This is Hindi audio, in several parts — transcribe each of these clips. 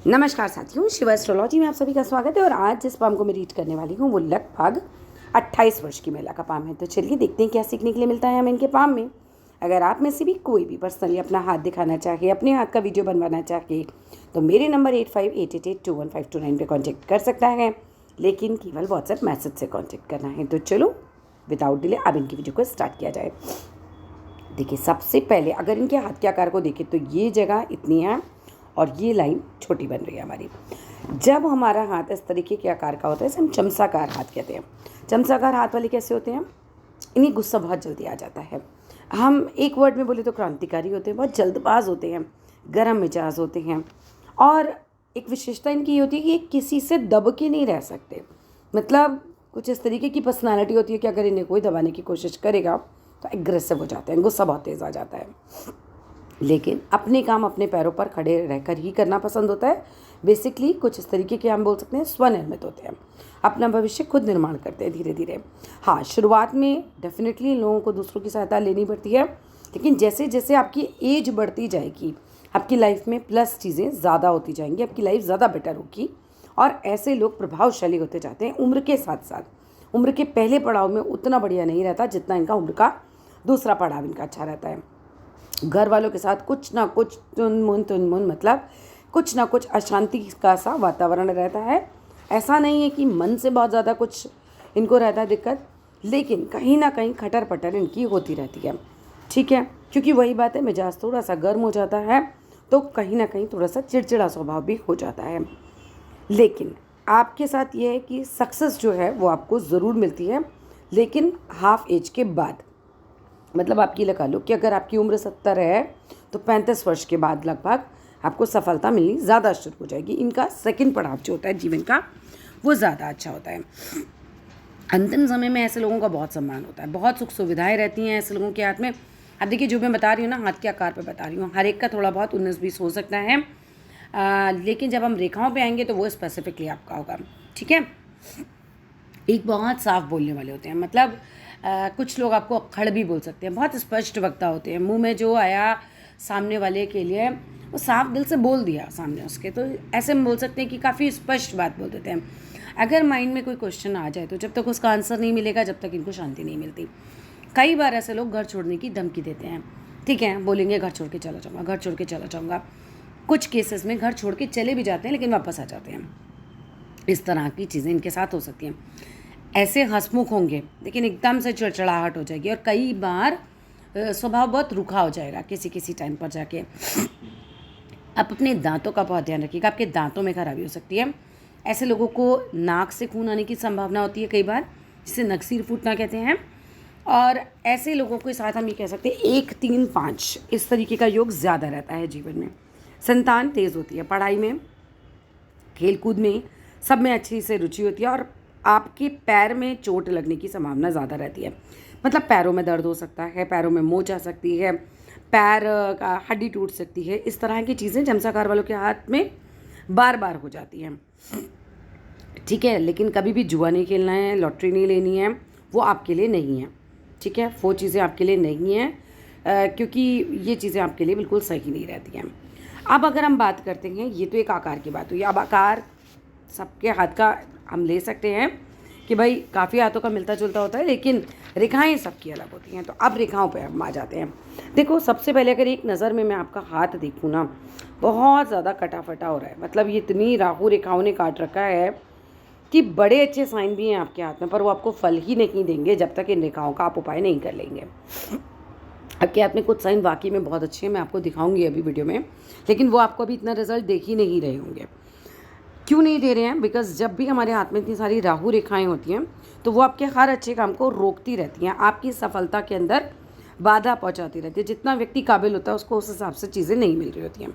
नमस्कार साथियों, शिव एस्ट्रोलॉजी में आप सभी का स्वागत है। और आज जिस पाम को मैं रीड करने वाली हूँ वो लगभग 28 वर्ष की महिला का पाम है। तो चलिए देखते हैं क्या सीखने के लिए मिलता है हमें इनके पाम में। अगर आप में से भी कोई भी पर्सनली अपना हाथ दिखाना चाहे, अपने हाथ का वीडियो बनवाना चाहे, तो मेरे नंबर 8588821529 पे कॉन्टैक्ट कर सकता है, लेकिन केवल व्हाट्सएप मैसेज से कॉन्टैक्ट करना है। तो चलो विदाउट डिले अब इनकी वीडियो को स्टार्ट किया जाए। देखिए, सबसे पहले अगर इनके हाथ के आकार को देखें तो ये जगह इतनी है और ये लाइन छोटी बन रही है हमारी। जब हमारा हाथ इस तरीके के आकार का होता है इसे हम चमचाकार हाथ कहते हैं। चमचाकार हाथ वाले कैसे होते हैं? इन्हें गुस्सा बहुत जल्दी आ जाता है। हम एक वर्ड में बोले तो क्रांतिकारी होते हैं, बहुत जल्दबाज होते हैं, गर्म मिजाज होते हैं। और एक विशेषता इनकी ये होती है कि ये किसी से दब के नहीं रह सकते। मतलब कुछ इस तरीके की पर्सनालिटी होती है कि अगर इन्हें कोई दबाने की कोशिश करेगा तो एग्रेसिव हो जाते हैं, गुस्सा बहुत तेज़ आ जाता है। लेकिन अपने काम अपने पैरों पर खड़े रहकर ही करना पसंद होता है। बेसिकली कुछ इस तरीके के हम बोल सकते हैं स्वनिर्मित होते हैं, अपना भविष्य खुद निर्माण करते हैं धीरे धीरे। हाँ, शुरुआत में डेफिनेटली लोगों को दूसरों की सहायता लेनी पड़ती है, लेकिन जैसे जैसे आपकी एज बढ़ती जाएगी आपकी लाइफ में प्लस चीज़ें ज़्यादा होती जाएंगी, आपकी लाइफ ज़्यादा बेटर होगी। और ऐसे लोग प्रभावशाली होते जाते हैं उम्र के साथ साथ। उम्र के पहले पड़ाव में उतना बढ़िया नहीं रहता जितना इनका उम्र का दूसरा पड़ाव इनका अच्छा रहता है। घर वालों के साथ कुछ ना कुछ तुनमुन मतलब कुछ ना कुछ अशांति का सा वातावरण रहता है। ऐसा नहीं है कि मन से बहुत ज़्यादा कुछ इनको रहता है दिक्कत, लेकिन कहीं ना कहीं खटर पटर इनकी होती रहती है। ठीक है, क्योंकि वही बात है, मिजाज थोड़ा सा गर्म हो जाता है तो कहीं ना कहीं थोड़ा सा चिड़चिड़ा स्वभाव भी हो जाता है। लेकिन आपके साथ ये है कि सक्सेस जो है वो आपको ज़रूर मिलती है, लेकिन हाफ एज के बाद। मतलब आपकी लगा लो कि अगर आपकी उम्र 70 है तो 35 वर्ष के बाद लगभग आपको सफलता मिलनी ज़्यादा शुरू हो जाएगी। इनका सेकंड पड़ाव जो होता है जीवन का वो ज़्यादा अच्छा होता है। अंतिम समय में ऐसे लोगों का बहुत सम्मान होता है, बहुत सुख सुविधाएं रहती हैं ऐसे लोगों के हाथ में। अब देखिए, जो मैं बता रही हूँ ना, हाथ के आकार पे बता रही हूँ, हर एक का थोड़ा बहुत 19-20 हो सकता है, लेकिन जब हम रेखाओं पे आएंगे तो वो स्पेसिफिकली आपका होगा। ठीक है, एक बहुत साफ बोलने वाले होते हैं। मतलब कुछ लोग आपको अक्खड़ भी बोल सकते हैं, बहुत स्पष्ट वक्ता होते हैं। मुंह में जो आया सामने वाले के लिए वो साफ दिल से बोल दिया सामने उसके, तो ऐसे हम बोल सकते हैं कि काफ़ी स्पष्ट बात बोल देते हैं। अगर माइंड में कोई क्वेश्चन आ जाए तो जब तक उसका आंसर नहीं मिलेगा जब तक इनको शांति नहीं मिलती। कई बार ऐसे लोग घर छोड़ने की धमकी देते हैं। ठीक है, बोलेंगे घर छोड़ के चला जाऊँगा, घर छोड़ के चला जाऊँगा। कुछ केसेस में घर छोड़ के चले भी जाते हैं लेकिन वापस आ जाते हैं। इस तरह की चीज़ें इनके साथ हो सकती हैं। ऐसे हंसमुख होंगे लेकिन एकदम से चिड़चिड़ाहट हो जाएगी और कई बार स्वभाव बहुत रूखा हो जाएगा किसी टाइम पर जाके। आप अपने दांतों का बहुत ध्यान रखिएगा, आपके दांतों में खराबी हो सकती है। ऐसे लोगों को नाक से खून आने की संभावना होती है कई बार, जिसे नकसीर फूटना कहते हैं। और ऐसे लोगों के साथ हम ये कह सकते हैं 1, 3, 5 इस तरीके का योग ज़्यादा रहता है जीवन में। संतान तेज़ होती है, पढ़ाई में, खेलकूद में, सब में अच्छी से रुचि होती है। और आपके पैर में चोट लगने की संभावना ज़्यादा रहती है। मतलब पैरों में दर्द हो सकता है, पैरों में मोच आ सकती है, पैर का हड्डी टूट सकती है। इस तरह की चीज़ें चमचाकार वालों के हाथ में बार बार हो जाती हैं। ठीक है, लेकिन कभी भी जुआ नहीं खेलना है, लॉटरी नहीं लेनी है, वो आपके लिए नहीं है। ठीक है, वो चीज़ें आपके लिए नहीं हैं, क्योंकि ये चीज़ें आपके लिए बिल्कुल सही नहीं रहती हैं। अब अगर हम बात करते हैं, ये तो एक आकार की बात हुई। अब आकार सबके हाथ का हम ले सकते हैं कि भाई काफ़ी हाथों का मिलता जुलता होता है, लेकिन रेखाएं सबकी अलग होती हैं। तो अब रेखाओं पे हम आ जाते हैं। देखो, सबसे पहले अगर एक नज़र में मैं आपका हाथ देखूँ ना, बहुत ज़्यादा कटा फटा हो रहा है। मतलब ये इतनी राहु रेखाओं ने काट रखा है कि बड़े अच्छे साइन भी हैं आपके हाथ में, पर वो आपको फल ही नहीं देंगे जब तक इन रेखाओं का आप उपाय नहीं कर लेंगे। आपके हाथ में कुछ साइन वाकई में बहुत अच्छे हैं, मैं आपको दिखाऊंगी अभी वीडियो में, लेकिन वो आपको अभी इतना रिजल्ट देख ही नहीं रहे होंगे। क्यों नहीं दे रहे हैं? बिकॉज जब भी हमारे हाथ में इतनी सारी राहु रेखाएं होती हैं तो वो आपके हर अच्छे काम को रोकती रहती हैं, आपकी सफलता के अंदर बाधा पहुंचाती रहती है। जितना व्यक्ति काबिल होता है उसको उस हिसाब से चीज़ें नहीं मिल रही होती हैं।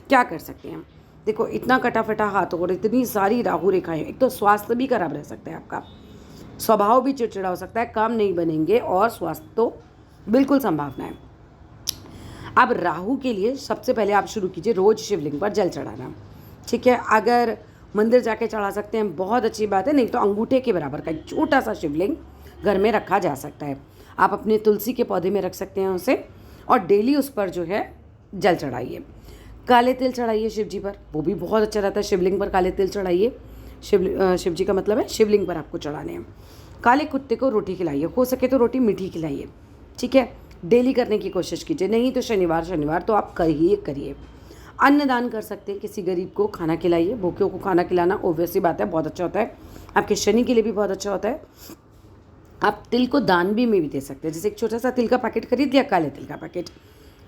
क्या कर सकते हैं? देखो, इतना कटाफटा हाथ और इतनी सारी राहु रेखाएं, एक तो स्वास्थ्य भी खराब रह सकता है आपका, स्वभाव भी चिड़चिड़ा हो सकता है, काम नहीं बनेंगे और स्वास्थ्य तो बिल्कुल संभावना है। अब राहु के लिए सबसे पहले आप शुरू कीजिए रोज़ शिवलिंग पर जल चढ़ाना। ठीक है, अगर मंदिर जाके चढ़ा सकते हैं बहुत अच्छी बात है, नहीं तो अंगूठे के बराबर का एक छोटा सा शिवलिंग घर में रखा जा सकता है। आप अपने तुलसी के पौधे में रख सकते हैं उसे, और डेली उस पर जो है जल चढ़ाइए। काले तिल चढ़ाइए शिव जी पर, वो भी बहुत अच्छा रहता है। शिवलिंग पर काले तिल चढ़ाइए। शिव जी का मतलब है शिवलिंग पर आपको चढ़ाने हैं। काले कुत्ते को रोटी खिलाइए, हो सके तो रोटी मीठी खिलाइए, ठीक है। डेली करने की कोशिश कीजिए, नहीं तो शनिवार तो आप करिए। अन्नदान कर सकते हैं, किसी गरीब को खाना खिलाइए। भूखों को खाना खिलाना ऑब्वियसली बात है, बहुत अच्छा होता है, आपके शनि के लिए भी बहुत अच्छा होता है। आप तिल को दान भी में भी दे सकते हैं। जैसे एक छोटा सा तिल का पैकेट खरीद लिया, काले तिल का पैकेट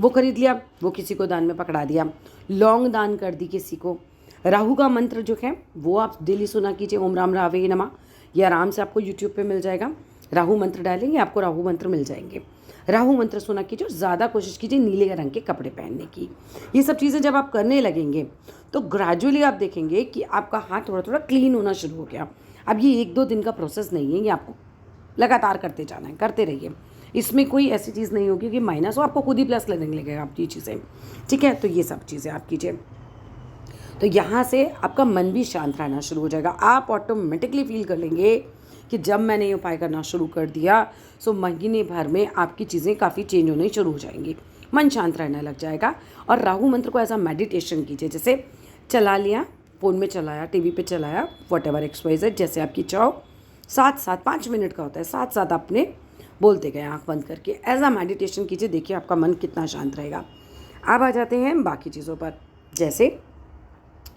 वो खरीद लिया, वो किसी को दान में पकड़ा दिया। लौंग दान कर दी किसी को। राहु का मंत्र जो है वो आप डेली सुना कीजिए, ओम राम रावे नमः। ये आराम से आपको यूट्यूब पे मिल जाएगा। राहु मंत्र डालेंगे, आपको राहु मंत्र मिल जाएंगे। राहु मंत्र सुना कीजिए और ज़्यादा कोशिश कीजिए नीले रंग के कपड़े पहनने की। ये सब चीज़ें जब आप करने लगेंगे तो ग्रेजुअली आप देखेंगे कि आपका हाथ थोड़ा थोड़ा क्लीन होना शुरू हो गया। अब ये 1-2 दिन का प्रोसेस नहीं है, ये आपको लगातार करते जाना है, करते रहिए। इसमें कोई ऐसी चीज़ नहीं होगी कि माइनस हो, आपको खुद ही प्लस लगने लगेगा आपकी चीज़ें, ठीक है। तो ये सब चीज़ें आप कीजिए, तो यहाँ से आपका मन भी शांत रहना शुरू हो जाएगा। आप ऑटोमेटिकली फील कर लेंगे कि जब मैंने ये उपाय करना शुरू कर दिया सो महीने भर में आपकी चीज़ें काफ़ी चेंज होनी शुरू हो जाएंगी, मन शांत रहने लग जाएगा। और राहु मंत्र को ऐसा मेडिटेशन कीजिए, जैसे चला लिया, फ़ोन में चलाया, टीवी पे चलाया, व्हाटएवर XYZ, जैसे आपकी चाहो, साथ साथ 5 मिनट का होता है, साथ साथ आपने बोलते गए आँख बंद करके, ऐसा मेडिटेशन कीजिए। देखिए आपका मन कितना शांत रहेगा। अब आ जाते हैं बाकी चीज़ों पर, जैसे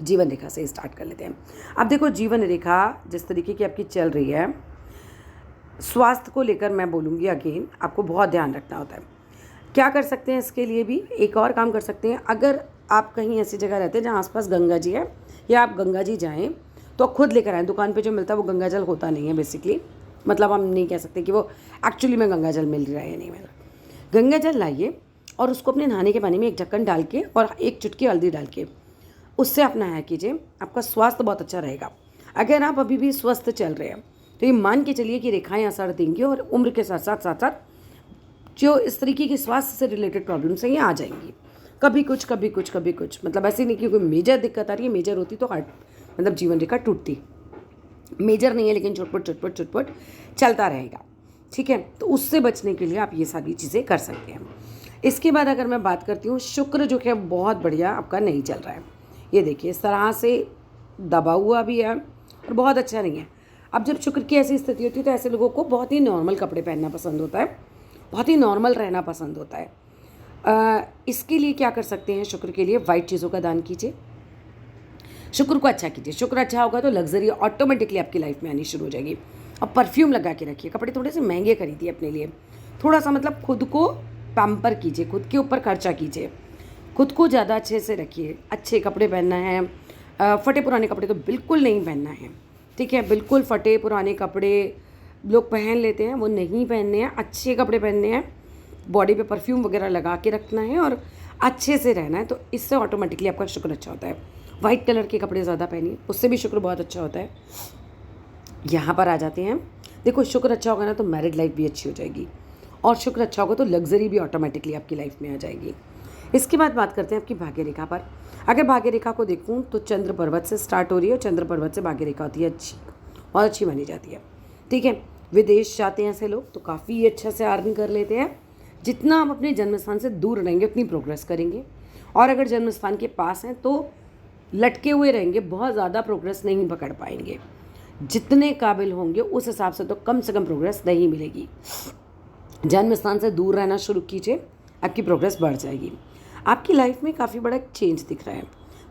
जीवन रेखा से स्टार्ट कर लेते हैं। अब देखो जीवन रेखा जिस तरीके की आपकी चल रही है, स्वास्थ्य को लेकर मैं बोलूँगी अगेन, आपको बहुत ध्यान रखना होता है। क्या कर सकते हैं इसके लिए भी, एक और काम कर सकते हैं। अगर आप कहीं ऐसी जगह रहते हैं जहाँ आसपास गंगा जी है, या आप गंगा जी जाएँ तो खुद लेकर आएँ। दुकान पे जो मिलता है वो गंगा जल होता नहीं है बेसिकली, मतलब हम नहीं कह सकते कि वो एक्चुअली में गंगा जल मिल रहा है या नहीं मिल रहा। गंगा जल लाइए और उसको अपने नहाने के पानी में एक ढक्कन डाल के और एक चुटकी हल्दी डाल के उससे आप नहाया कीजिए, आपका स्वास्थ्य बहुत अच्छा रहेगा। अगर आप अभी भी स्वस्थ चल रहे हैं तो ये मान के चलिए कि रेखाएं असर देंगी और उम्र के साथ साथ जो इस तरीके की स्वास्थ्य से रिलेटेड प्रॉब्लम्स हैं ये आ जाएंगी। कभी कुछ, मतलब ऐसे नहीं कि कोई मेजर दिक्कत आ रही है, मेजर होती तो हार्ट मतलब जीवन रेखा टूटती। मेजर नहीं है लेकिन चुटपुट चलता रहेगा, ठीक है। तो उससे बचने के लिए आप ये सारी चीज़ें कर सकते हैं। इसके बाद अगर मैं बात करती हूँ, शुक्र जो है बहुत बढ़िया आपका नहीं चल रहा है। ये देखिए इस तरह से दबा हुआ भी है और बहुत अच्छा नहीं है। अब जब शुक्र की ऐसी स्थिति होती है तो ऐसे लोगों को बहुत ही नॉर्मल कपड़े पहनना पसंद होता है, बहुत ही नॉर्मल रहना पसंद होता है। इसके लिए क्या कर सकते हैं, शुक्र के लिए वाइट चीज़ों का दान कीजिए, शुक्र को अच्छा कीजिए। शुक्र अच्छा होगा तो लग्जरी ऑटोमेटिकली आपकी लाइफ में आनी शुरू हो जाएगी। और परफ्यूम लगा के रखिए, कपड़े थोड़े से महंगे खरीदिए अपने लिए, थोड़ा सा मतलब खुद को पैम्पर कीजिए, खुद के ऊपर खर्चा कीजिए, खुद को ज़्यादा अच्छे से रखिए। अच्छे कपड़े पहनना है, फटे पुराने कपड़े तो बिल्कुल नहीं पहनना है, ठीक है। बिल्कुल फटे पुराने कपड़े लोग पहन लेते हैं, वो नहीं पहनने हैं, अच्छे कपड़े पहनने हैं, बॉडी पे परफ्यूम वगैरह लगा के रखना है और अच्छे से रहना है। तो इससे ऑटोमेटिकली आपका शुक्र अच्छा होता है। वाइट कलर के कपड़े ज़्यादा पहनिए, उससे भी शुक्र बहुत अच्छा होता है। यहाँ पर आ जाते हैं, देखो शुक्र अच्छा होगा ना तो मैरिड लाइफ भी अच्छी हो जाएगी, और शुक्र अच्छा होगा तो लग्जरी भी ऑटोमेटिकली आपकी लाइफ में आ जाएगी। इसके बाद बात करते हैं आपकी भाग्य रेखा पर। अगर भाग्य रेखा को देखूँ तो चंद्र पर्वत से स्टार्ट हो रही है और चंद्र पर्वत से भाग्य रेखा होती है अच्छी, बहुत अच्छी मानी जाती है, ठीक है। विदेश जाते हैं ऐसे लोग तो काफ़ी अच्छा से अर्न कर लेते हैं। जितना आप अपने जन्मस्थान से दूर रहेंगे उतनी प्रोग्रेस करेंगे, और अगर जन्मस्थान के पास हैं तो लटके हुए रहेंगे, बहुत ज़्यादा प्रोग्रेस नहीं पकड़ पाएंगे। जितने काबिल होंगे उस हिसाब से तो कम से कम प्रोग्रेस नहीं मिलेगी। जन्म स्थान से दूर रहना शुरू कीजिए, आपकी प्रोग्रेस बढ़ जाएगी। आपकी लाइफ में काफ़ी बड़ा चेंज दिख रहा है।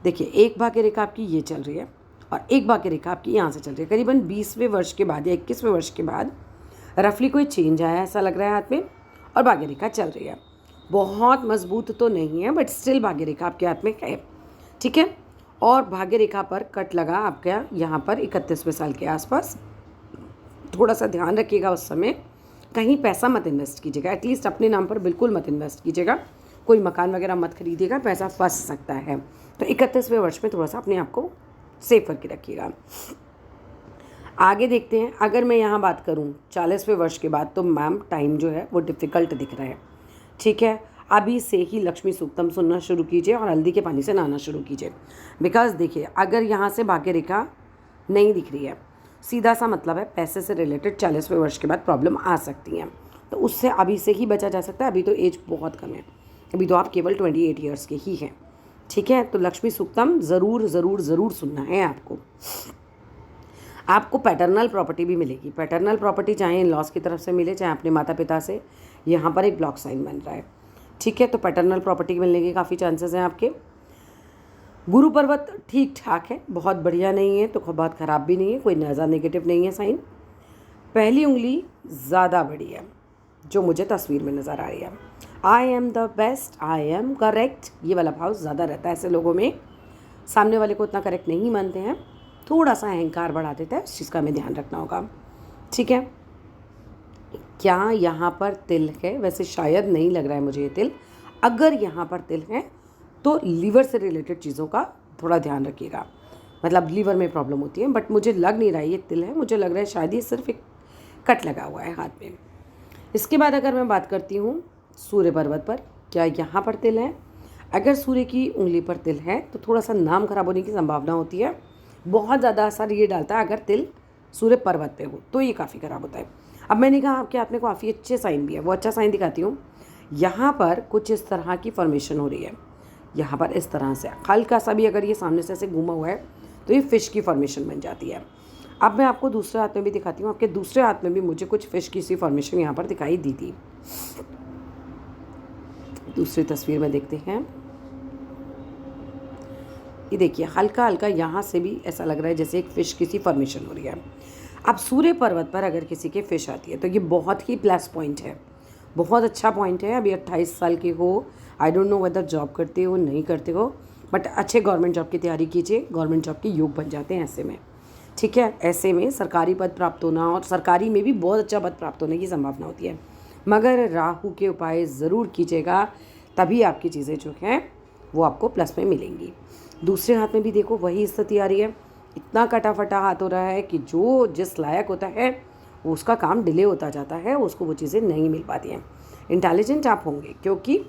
देखिए एक भाग्य रेखा आपकी ये चल रही है और एक भाग्य रेखा आपकी यहाँ से चल रही है। करीबन 20वें वर्ष के बाद या 21वें वर्ष के बाद रफली कोई चेंज आया ऐसा लग रहा है हाथ में, और भाग्य रेखा चल रही है। बहुत मजबूत तो नहीं है बट स्टिल भाग्य रेखा आपके हाथ में है, ठीक है। और भाग्य रेखा पर कट लगा आपका यहाँ पर 31वें साल के आसपास। थोड़ा सा ध्यान रखिएगा उस समय, कहीं पैसा मत इन्वेस्ट कीजिएगा, एटलीस्ट अपने नाम पर बिल्कुल मत इन्वेस्ट कीजिएगा, कोई मकान वगैरह मत खरीदिएगा, पैसा फंस सकता है। तो 31वें वर्ष में थोड़ा सा अपने आप को सेफ करके रखिएगा। आगे देखते हैं, अगर मैं यहाँ बात करूँ 40वें वर्ष के बाद तो मैम टाइम जो है वो डिफ़िकल्ट दिख रहा है, ठीक है। अभी से ही लक्ष्मी सूक्तम सुनना शुरू कीजिए और हल्दी के पानी से नहाना शुरू कीजिए। बिकॉज देखिए अगर यहाँ से भाग्य रेखा नहीं दिख रही है, सीधा सा मतलब है पैसे से रिलेटेड 40वें वर्ष के बाद प्रॉब्लम आ सकती हैं, तो उससे अभी से ही बचा जा सकता है। अभी तो एज बहुत कम है, अभी तो आप केवल 28 ईयर्स के ही हैं, ठीक है, तो लक्ष्मी सूक्तम ज़रूर ज़रूर ज़रूर सुनना है आपको। आपको पैटर्नल प्रॉपर्टी भी मिलेगी। पैटर्नल प्रॉपर्टी चाहे इन लॉज की तरफ से मिले, चाहे अपने माता पिता से। यहाँ पर एक ब्लॉक साइन बन रहा है, ठीक है, तो पैटर्नल प्रॉपर्टी मिलने के काफ़ी चांसेस हैं आपके। गुरु पर्वत ठीक ठाक है, बहुत बढ़िया नहीं है तो बहुत ख़राब भी नहीं है, कोई ज़्यादा नेगेटिव नहीं है साइन। पहली उंगली ज़्यादा बड़ी है जो मुझे तस्वीर में नज़र आ रही है। I am the best, I am correct, ये वाला भाव ज़्यादा रहता है ऐसे लोगों में। सामने वाले को उतना करेक्ट नहीं मानते हैं, थोड़ा सा अहंकार बढ़ा देता है, इस चीज़ का हमें ध्यान रखना होगा, ठीक है। क्या यहाँ पर तिल है? वैसे शायद नहीं लग रहा है मुझे ये तिल। अगर यहाँ पर तिल है तो लीवर से रिलेटेड चीज़ों का थोड़ा ध्यान रखिएगा, मतलब लीवर में प्रॉब्लम होती है, बट मुझे लग नहीं रहा है ये तिल है, मुझे लग रहा है शायद ये सिर्फ एक कट लगा हुआ है हाथ में। इसके बाद अगर मैं बात करती हूँ सूर्य पर्वत पर, क्या यहाँ पर तिल है? अगर सूर्य की उंगली पर तिल है तो थोड़ा सा नाम खराब होने की संभावना होती है। बहुत ज़्यादा असर ये डालता है अगर तिल सूर्य पर्वत पे हो तो ये काफ़ी ख़राब होता है। अब मैंने कहा आपके हाथ में काफ़ी अच्छे साइन भी है, वो अच्छा साइन दिखाती हूँ। यहाँ पर कुछ इस तरह की फॉर्मेशन हो रही है, यहाँ पर इस तरह से हल्का सा भी अगर ये सामने से ऐसे घूमा हुआ है तो ये फ़िश की फॉर्मेशन बन जाती है। अब मैं आपको दूसरे हाथ में भी दिखाती हूँ, आपके दूसरे हाथ में भी मुझे कुछ फ़िश की सी फॉर्मेशन यहाँ पर दिखाई दी थी। दूसरी तस्वीर में देखते हैं, ये देखिए हल्का हल्का यहाँ से भी ऐसा लग रहा है जैसे एक फ़िश की सी फॉर्मेशन हो रही है। अब सूर्य पर्वत पर अगर किसी के फ़िश आती है तो ये बहुत ही प्लस पॉइंट है, बहुत अच्छा पॉइंट है। अभी 28 साल के हो, I don't know whether job करते हो नहीं करते हो, बट अच्छे गवर्नमेंट जॉब की तैयारी कीजिए, गवर्नमेंट जॉब के योग बन जाते हैं ऐसे में, ठीक है। ऐसे में सरकारी पद प्राप्त होना और सरकारी में भी बहुत अच्छा पद प्राप्त होने की संभावना होती है, मगर राहु के उपाय ज़रूर कीजिएगा, तभी आपकी चीज़ें जो हैं वो आपको प्लस में मिलेंगी। दूसरे हाथ में भी देखो वही स्थिति आ रही है, इतना कटा फटा हाथ हो रहा है कि जो जिस लायक होता है उसका काम डिले होता जाता है, उसको वो चीज़ें नहीं मिल पाती हैं। इंटेलिजेंट आप होंगे क्योंकि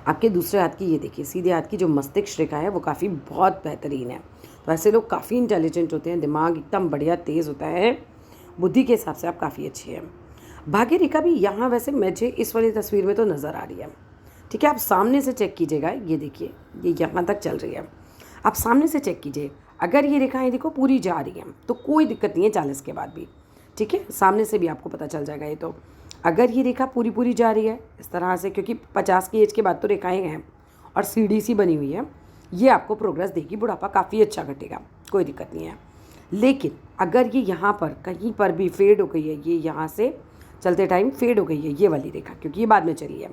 आपके दूसरे हाथ की ये देखिए सीधे हाथ की जो मस्तिष्क रेखा है वो काफ़ी बहुत बेहतरीन है, तो ऐसे लोग काफ़ी इंटेलिजेंट होते हैं, दिमाग एकदम बढ़िया तेज़ होता है, बुद्धि के हिसाब से आप काफ़ी अच्छे हैं। भाग्य रेखा भी यहाँ वैसे मुझे इस वाली तस्वीर में तो नज़र आ रही है, ठीक है। आप सामने से चेक कीजिएगा, ये देखिए ये यहाँ तक चल रही है, आप सामने से चेक कीजिए। अगर ये रेखाएं देखो पूरी जा रही हैं तो कोई दिक्कत नहीं है 40 के बाद भी, ठीक है, सामने से भी आपको पता चल जाएगा ये तो। अगर ये रेखा पूरी पूरी जा रही है इस तरह से, क्योंकि 50 की एज के बाद तो रेखाएं हैं और सीढ़ी सी बनी हुई है, ये आपको प्रोग्रेस देगी, बुढ़ापा काफ़ी अच्छा घटेगा, कोई दिक्कत नहीं है। लेकिन अगर ये यहाँ पर कहीं पर भी फेड हो गई है, ये यहाँ से चलते टाइम फेड हो गई है ये वाली रेखा, क्योंकि ये बाद में चली है,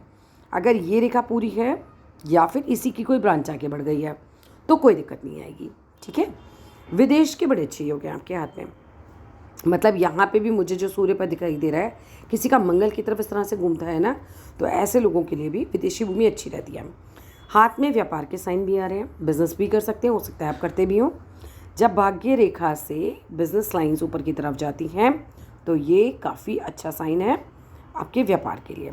अगर ये रेखा पूरी है या फिर इसी की कोई ब्रांच आगे बढ़ गई है तो कोई दिक्कत नहीं आएगी, ठीक है। विदेश के बड़े अच्छे योग हैं आपके हाथ में, मतलब यहाँ पे भी मुझे जो सूर्य पर दिखाई दे रहा है, किसी का मंगल की तरफ इस तरह से घूमता है ना, तो ऐसे लोगों के लिए भी विदेशी भूमि अच्छी रहती है। हाथ में व्यापार के साइन भी आ रहे हैं, बिजनेस भी कर सकते हैं, हो सकता है आप करते भी हो। जब भाग्य रेखा से बिजनेस लाइंस ऊपर की तरफ जाती हैं तो ये काफ़ी अच्छा साइन है आपके व्यापार के लिए।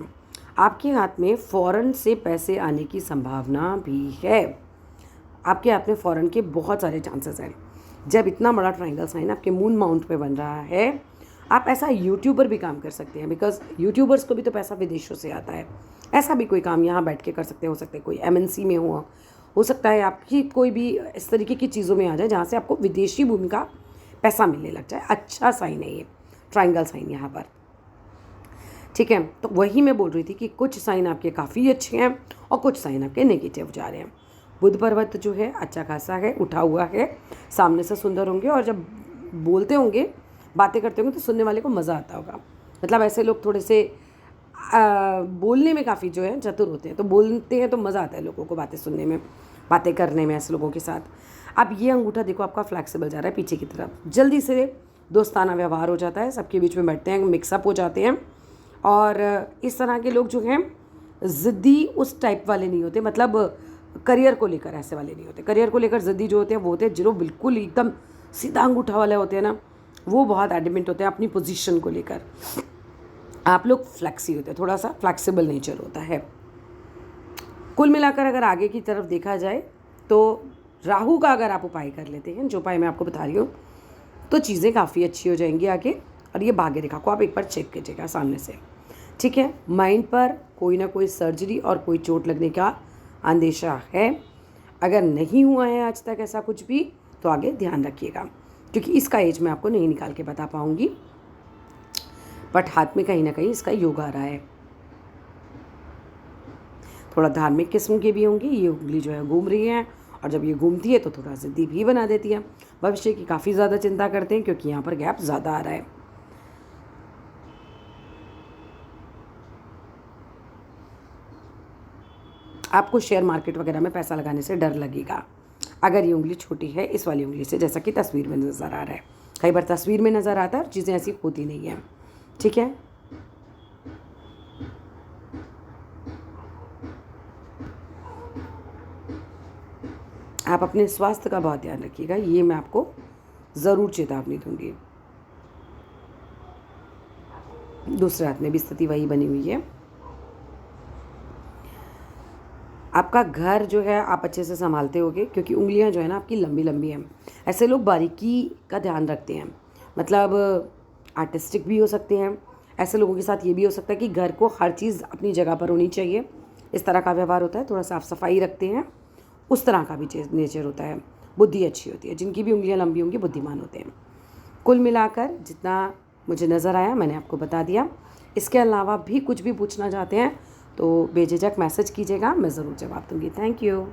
आपके हाथ में फ़ॉरेन से पैसे आने की संभावना भी है, आपके हाथ में फ़ॉरेन के बहुत सारे चांसेस हैं। जब इतना बड़ा ट्रायंगल साइन आपके मून माउंट पे बन रहा है, आप ऐसा यूट्यूबर भी काम कर सकते हैं, बिकॉज यूट्यूबर्स को भी तो पैसा विदेशों से आता है, ऐसा भी कोई काम यहाँ बैठ के कर सकते हैं। हो सकता है कोई MNC में हो सकता है आपकी कोई भी इस तरीके की चीज़ों में आ जाए जहाँ से आपको विदेशी भूमि का पैसा मिलने लग जाए। अच्छा साइन है ये ट्रायंगल साइन यहाँ पर, ठीक है। तो वही मैं बोल रही थी कि कुछ साइन आपके काफ़ी अच्छे हैं और कुछ साइन आपके नेगेटिव जा रहे हैं। बुध पर्वत जो है अच्छा खासा है, उठा हुआ है, सामने से सुंदर होंगे और जब बोलते होंगे बातें करते होंगे तो सुनने वाले को मज़ा आता होगा। मतलब ऐसे लोग थोड़े से बोलने में काफ़ी जो है चतुर होते हैं, तो बोलते हैं तो मज़ा आता है लोगों को बातें सुनने में, बातें करने में ऐसे लोगों के साथ। अब ये अंगूठा देखो आपका फ्लैक्सिबल जा रहा है पीछे की तरफ, जल्दी से दोस्ताना व्यवहार हो जाता है, सबके बीच में बैठते हैं, मिक्सअप हो जाते हैं। और इस तरह के लोग जो हैं ज़िद्दी उस टाइप वाले नहीं होते, मतलब करियर को लेकर ऐसे वाले नहीं होते। करियर को लेकर ज़िद्दी जो होते हैं वो होते हैं जो बिल्कुल एकदम सीधा अंगूठा वाले होते हैं ना, वो बहुत एडमेंट होते हैं अपनी पोजीशन को लेकर। आप लोग फ्लैक्सी होते हैं, थोड़ा सा फ्लैक्सिबल नेचर होता है। कुल मिलाकर अगर आगे की तरफ देखा जाए तो राहु का अगर आप उपाय कर लेते हैं, जो उपाय मैं आपको बता रही हूँ, तो चीज़ें काफ़ी अच्छी हो जाएंगी आगे। और ये भाग्य रेखा को आप एक बार चेक कीजिएगा सामने से, ठीक है। माइंड पर कोई ना कोई सर्जरी और कोई चोट लगने का अंदेशा है, अगर नहीं हुआ है आज तक ऐसा कुछ भी तो आगे ध्यान रखिएगा, क्योंकि इसका एज मैं आपको नहीं निकाल के बता पाऊँगी, बट हाथ में कहीं ना कहीं इसका योग आ रहा है। थोड़ा धार्मिक किस्म की भी होंगी। ये उंगली जो है घूम रही है, और जब ये घूमती है तो थोड़ा ज़िद्दी भी बना देती है। भविष्य की काफ़ी ज़्यादा चिंता करते हैं, क्योंकि यहाँ पर गैप ज़्यादा आ रहा है। आपको शेयर मार्केट वगैरह में पैसा लगाने से डर लगेगा अगर ये उंगली छोटी है इस वाली उंगली से, जैसा कि तस्वीर में नज़र आ रहा है। कई बार तस्वीर में नज़र आता है और चीज़ें ऐसी होती नहीं है। ठीक है, आप अपने स्वास्थ्य का बहुत ध्यान रखिएगा, ये मैं आपको ज़रूर चेतावनी दूंगी। दूसरे हाथ में भी स्थिति वही बनी हुई है। आपका घर जो है आप अच्छे से संभालते होगे, क्योंकि उंगलियां जो है ना आपकी लंबी लंबी हैं। ऐसे लोग बारीकी का ध्यान रखते हैं, मतलब आर्टिस्टिक भी हो सकते हैं। ऐसे लोगों के साथ ये भी हो सकता है कि घर को हर चीज़ अपनी जगह पर होनी चाहिए, इस तरह का व्यवहार होता है। थोड़ा साफ सफाई रखते हैं, उस तरह का भी नेचर होता है। बुद्धि अच्छी होती है, जिनकी भी उंगलियां लंबी होंगी बुद्धिमान होते हैं। कुल मिलाकर जितना मुझे नज़र आया मैंने आपको बता दिया। इसके अलावा भी कुछ भी पूछना चाहते हैं तो बेझिझक मैसेज कीजिएगा, मैं ज़रूर जवाब दूंगी। Thank you.